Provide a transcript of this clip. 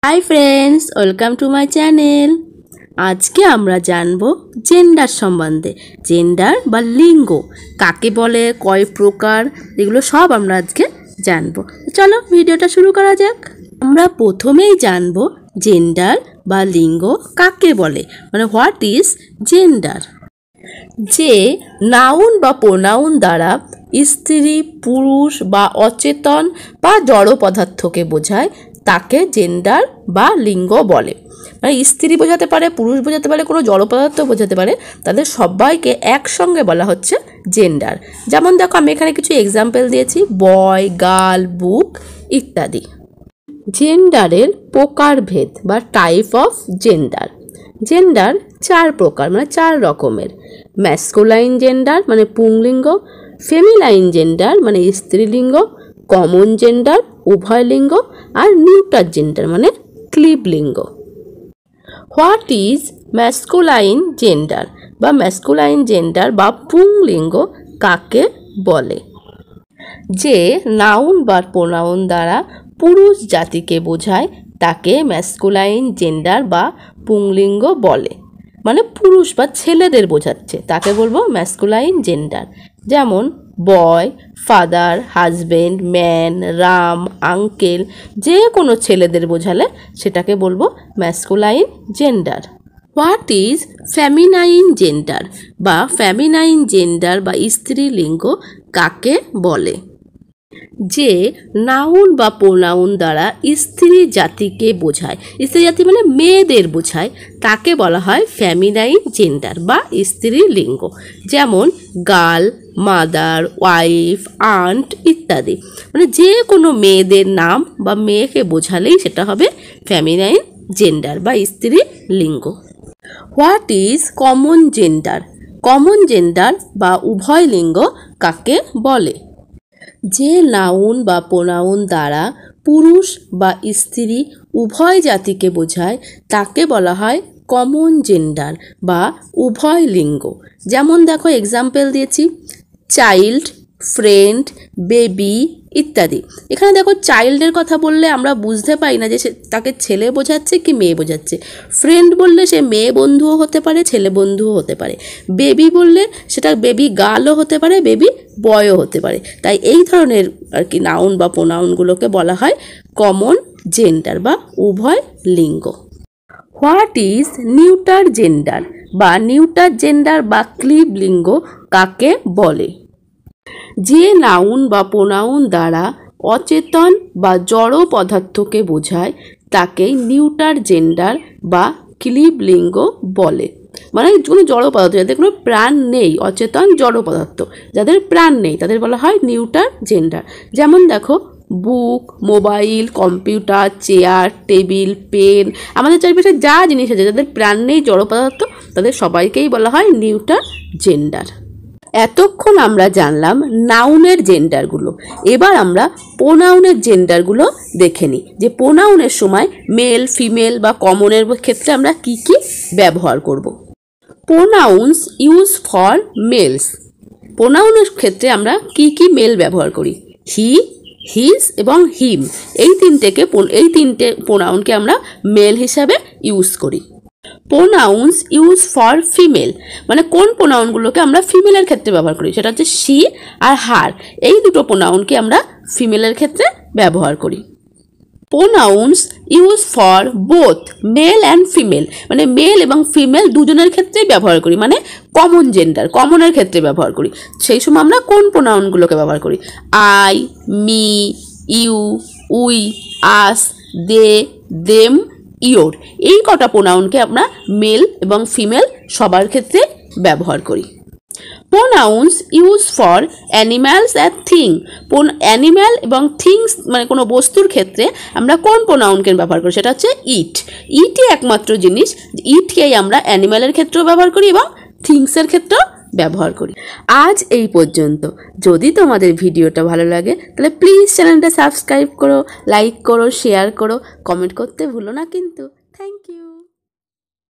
High friends welcome to my channel. आज के आमरा जानबो जेंडार सम्बन्धे। जेंडार बा लिंग काके बोले, कय प्रकार, एगुलो सब आमरा आजके जानबो। चलो भिडियोटा शुरू करा जाक। आमरा प्रथमेई जानबो जेंडार बा लिंग काके बोले, माने what is gender. J noun बा प्रोनाउन द्वारा स्त्री, पुरुष बा अचेतन बा जड़ पदार्थके बोझाय ताके जेंडार बा लिंग बोले। মানে স্ত্রী বোঝাতে পারে, পুরুষ বোঝাতে পারে, কোনো জড় পদার্থ বোঝাতে পারে, তাদের সবাইকে একসঙ্গে বলা হচ্ছে জেন্ডার। যেমন দেখো আমি এখানে কিছু এক্সাম্পল দিয়েছি, বয়, গার্ল, বুক ইত্যাদি। জেন্ডারের প্রকারভেদ বা টাইপ অফ জেন্ডার। জেন্ডার চার প্রকার, মানে চার রকমের। ম্যাস্কুলাইন জেন্ডার মানে পুংলিঙ্গ, ফেমিনাইন জেন্ডার মানে স্ত্রীলিঙ্গ, কমন জেন্ডার উভয় লিঙ্গ, আর নিউটার জেন্ডার মানে ক্লিব লিঙ্গ। হোয়াট ইজ ম্যাস্কুলাইন জেন্ডার বা ম্যাস্কুলাইন জেন্ডার বা পুংলিঙ্গ কাকে বলে? যে নাউন বা প্রোনাউন দ্বারা পুরুষ জাতিকে বোঝায় তাকে ম্যাস্কুলাইন জেন্ডার বা পুংলিঙ্গ বলে। মানে পুরুষ বা ছেলেদের বোঝাচ্ছে তাকে বলবো ম্যাস্কুলাইন জেন্ডার। যেমন boy, father, husband, man, Ram, uncle, যে কোনো ছেলেদের বোঝালে সেটাকে বলবো masculine gender. What is feminine gender বা ফেমিনাইন জেন্ডার বা স্ত্রীলিঙ্গ কাকে বলে? যে নাউন বা প্রোনাউন দ্বারা স্ত্রী জাতিকে বোঝায়, স্ত্রী জাতি মানে মেয়েদের বোঝায়, তাকে বলা হয় ফেমিনাইন জেন্ডার বা স্ত্রীলিঙ্গ। যেমন গার্ল, মাদার, ওয়াইফ, আন্ট ইত্যাদি। মানে যে কোনো মেয়েদের নাম বা মেয়েকে বোঝালেই সেটা হবে ফেমিনাইন জেন্ডার বা স্ত্রীলিঙ্গ। What is common gender? Common gender বা উভয় লিঙ্গ কাকে বলে? যে নাউন বা প্রোনাউন দ্বারা পুরুষ বা স্ত্রী উভয় জাতিকে বোঝায় তাকে বলা হয় কমন জেন্ডার বা উভয় লিঙ্গ। যেমন দেখো এক্সাম্পল দিয়েছি, চাইল্ড, ফ্রেন্ড, বেবি ইত্যাদি। এখানে দেখো চাইল্ডের কথা বললে আমরা বুঝতে পারি না যে সে তাকে ছেলে বোঝাচ্ছে কি মেয়ে বোঝাচ্ছে। ফ্রেন্ড বললে সে মেয়ে বন্ধুও হতে পারে, ছেলে বন্ধুও হতে পারে। বেবি বললে সেটা বেবি গার্লও হতে পারে, বেবি বয়ও হতে পারে। তাই এই ধরনের আর কি নাউন বা প্রোনাউনগুলোকে বলা হয় কমন জেন্ডার বা উভয় লিঙ্গ। হোয়াট ইজ নিউটার জেন্ডার বা নিউটার জেন্ডার বা ক্লিব লিঙ্গ কাকে বলে? যে নাউন বা প্রোনাউন দ্বারা অচেতন বা জড় পদার্থকে বোঝায় তাকে নিউটার জেন্ডার বা ক্লিব লিঙ্গ বলে। মানে কোনো জড় পদার্থ, যাদের কোনো প্রাণ নেই, অচেতন জড় পদার্থ যাদের প্রাণ নেই তাদের বলা হয় নিউটার জেন্ডার। যেমন দেখো book, mobile, computer, chair, table, pen, আমাদের চারিপাশে যা জিনিস আছে যাদের প্রাণ নেই, জড় পদার্থ, তাদের সবাইকেই বলা হয় নিউটার জেন্ডার। এতক্ষণ আমরা জানলাম নাউনের জেন্ডারগুলো। এবার আমরা প্রোনাউনের জেন্ডারগুলো দেখে নিই, যে প্রোনাউনের সময় মেল, ফিমেল বা কমনের ক্ষেত্রে আমরা কি কি ব্যবহার করব। Pronouns use for males. প্রোনাউনের ক্ষেত্রে আমরা কি কি মেল ব্যবহার করি? হি, হিজ এবং হিম, এই তিনটে প্রোনাউনকে আমরা মেল হিসাবে ইউজ করি। প্রোনাউন্স ইউজ ফর ফিমেল, মানে কোন প্রোনাউনগুলোকে আমরা ফিমেলের ক্ষেত্রে ব্যবহার করি সেটা হচ্ছে শি আর হার, এই দুটো প্রোনাউনকে আমরা ফিমেলের ক্ষেত্রে ব্যবহার করি। Pronounce use for both male and female, মানে মেল এবং ফিমেল দুজনের ক্ষেত্রেই ব্যবহার করি, মানে কমন জেন্ডার, কমনের ক্ষেত্রে ব্যবহার করি। সেই সময় আমরা কোন প্রোনাউনগুলোকে ব্যবহার করি? I, me, you, we, us, they, them, your, এই কটা প্রোনাউনকে আমরা মেল এবং ফিমেল সবার ক্ষেত্রে ব্যবহার করি। Pronounce use for animals and thing. Animal এবং থিংস মানে কোনো বস্তুর ক্ষেত্রে আমরা কোন প্রোনাউনকে ব্যবহার করি সেটা হচ্ছে ইট। ইটই একমাত্র জিনিস, ইটকেই আমরা অ্যানিম্যালের ক্ষেত্রেও ব্যবহার করি এবং থিংসের ক্ষেত্রেও ব্যবহার করি। আজ এই পর্যন্ত। যদি তোমাদের ভিডিওটা ভালো লাগে তাহলে প্লিজ চ্যানেলটা সাবস্ক্রাইব করো, লাইক করো, শেয়ার করো, কমেন্ট করতে ভুলো না কিন্তু। Thank you.